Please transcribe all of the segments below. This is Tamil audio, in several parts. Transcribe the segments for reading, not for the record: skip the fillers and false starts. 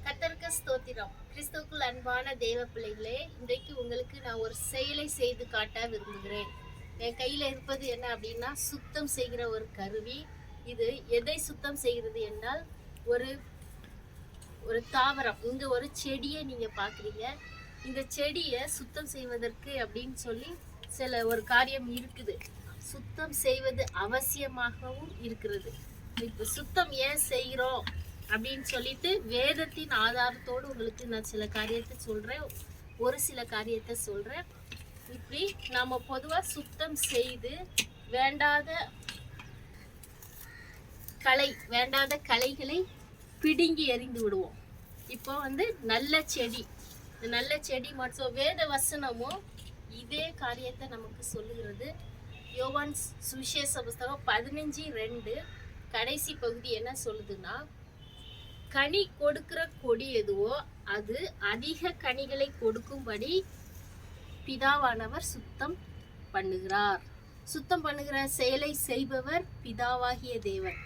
கர்த்தருக்கு ஸ்தோத்திரம். கிறிஸ்துவுக்குள் அன்பான தேவ பிள்ளைகளே, இன்றைக்கு உங்களுக்கு நான் ஒரு செயலை செய்து காட்ட விரும்புகிறேன். என் கையில இருப்பது என்ன அப்படின்னா, சுத்தம் செய்கிற ஒரு கருவி. இது எதை சுத்தம் செய்கிறது என்றால், ஒரு ஒரு தாவரம், இங்க ஒரு செடியை நீங்க பாக்குறீங்க. இந்த செடியை சுத்தம் செய்வதற்கு அப்படின்னு சொல்லி சில ஒரு காரியம் இருக்குது. சுத்தம் செய்வது அவசியமாகவும் இருக்கிறது. இப்ப சுத்தம் ஏன் செய்கிறோம் அப்படின்னு சொல்லிட்டு வேதத்தின் ஆதாரத்தோடு உங்களுக்கு நான் சில காரியத்தை சொல்றேன். ஒரு சில காரியத்தை சொல்றேன். இப்படி நாம பொதுவா சுத்தம் செய்து வேண்டாத களைகளை பிடுங்கி எறிந்து விடுவோம். இப்போ நல்ல செடி, நல்ல செடி மற்றும் வேத வசனமும் இதே காரியத்தை நமக்கு சொல்லுகிறது. யோவான் சுவிசேஷ புஸ்தகம் 15:2 கடைசி பகுதி என்ன சொல்லுதுன்னா, கனி கொடுக்கிற கொடி எதுவோ அது அதிக கனிகளை கொடுக்கும்படி பிதாவானவர் சுத்தம் பண்ணுகிறார். சுத்தம் பண்ணுகிற செயலை செய்பவர் பிதாவாகிய தேவன்.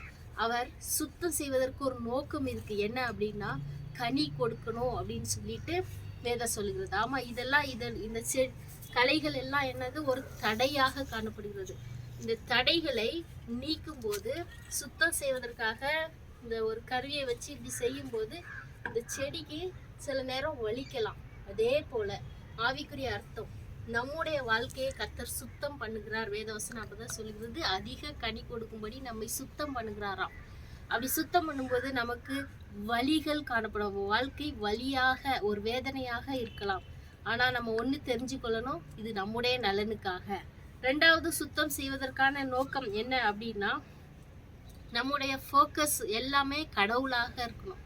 அவர் சுத்தம் செய்வதற்கு ஒரு நோக்கம் இருக்கு. என்ன அப்படின்னா, கனி கொடுக்கணும் அப்படின்னு சொல்லிட்டு வேதம் சொல்லுகிறது. ஆமா, இந்த கலைகள் எல்லாம் என்னது, ஒரு தடையாக காணப்படுகிறது. இந்த தடைகளை நீக்கும் போது, சுத்தம் செய்வதற்காக இந்த ஒரு கருவியை வச்சு இப்படி செய்யும் போது இந்த செடிக்கு சில நேரம் வலிக்கலாம். அதே போல ஆவிக்குரிய அர்த்தம், நம்முடைய வாழ்க்கையை கர்த்தர் சுத்தம் பண்ணுகிறார். வேதவசனம் அப்பதான் சொல்லுகிறது, அதிக கனி கொடுக்கும்படி நம்மை சுத்தம் பண்ணுகிறாராம். அப்படி சுத்தம் பண்ணும்போது நமக்கு வலிகள் காணப்படும். வாழ்க்கை வலியாக, ஒரு வேதனையாக இருக்கலாம். ஆனா நம்ம ஒண்ணு தெரிஞ்சுக்கொள்ளணும், இது நம்முடைய நலனுக்காக. ரெண்டாவது, சுத்தம் செய்வதற்கான நோக்கம் என்ன அப்படின்னா, நம்முடைய ஃபோக்கஸ் எல்லாமே கடவுளாக இருக்கணும்.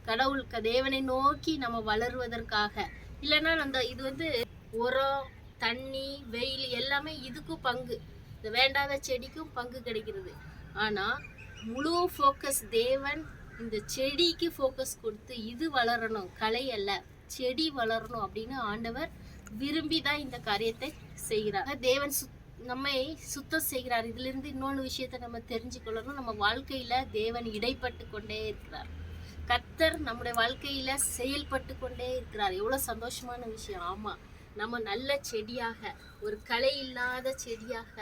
கடவுளுக்கு, தேவனை நோக்கி நம்ம வளருவதற்காக. இல்லைன்னா இது உரம், தண்ணி, வெயில் எல்லாமே இதுக்கும் பங்கு, இந்த வேண்டாத செடிக்கும் பங்கு கிடைக்கிறது. ஆனா முழு ஃபோக்கஸ் தேவன் இந்த செடிக்கு ஃபோக்கஸ் கொடுத்து இது வளரணும், களை அல்ல, செடி வளரணும் அப்படின்னு ஆண்டவர் விரும்பிதான் இந்த காரியத்தை செய்கிறார். தேவன் நம்மை சுத்தம் செய்கிறார். இதுல இருந்து இன்னொன்று விஷயத்த நம்ம தெரிஞ்சுக்கொள்ளணும். நம்ம வாழ்க்கையில தேவன் இடைப்பட்டு கொண்டே இருக்கிறார். கர்த்தர் நம்முடைய வாழ்க்கையில செயல்பட்டு கொண்டே இருக்கிறார். எவ்வளவு சந்தோஷமான விஷயம். ஆமா, நம்ம நல்ல செடியாக, ஒரு களை இல்லாத செடியாக,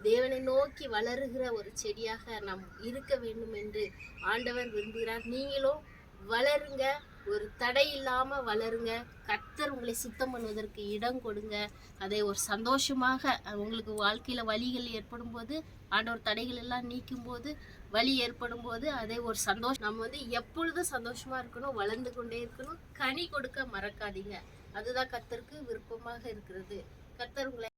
தேவனை நோக்கி வளருகிற ஒரு செடியாக நாம் இருக்க வேண்டும் என்று ஆண்டவர் விரும்புகிறார். நீங்களும் வளருங்க, ஒரு தடை இல்லாம வளருங்க. கர்த்தர் உங்களை சுத்தம் பண்ணுவதற்கு இடம் கொடுங்க. அதை ஒரு சந்தோஷமாக, உங்களுக்கு வாழ்க்கையில வலிகள் ஏற்படும் போது, ஆண்டவர் தடைகள் எல்லாம் நீக்கும் போது, வலி ஏற்படும் போது அதை ஒரு சந்தோஷம். நம்ம எப்பொழுதும் சந்தோஷமா இருக்கணும், வளர்ந்து கொண்டே இருக்கணும். கனி கொடுக்க மறக்காதீங்க. அதுதான் கர்த்தருக்கு விருப்பமாக இருக்கிறது. கர்த்தர் உங்களை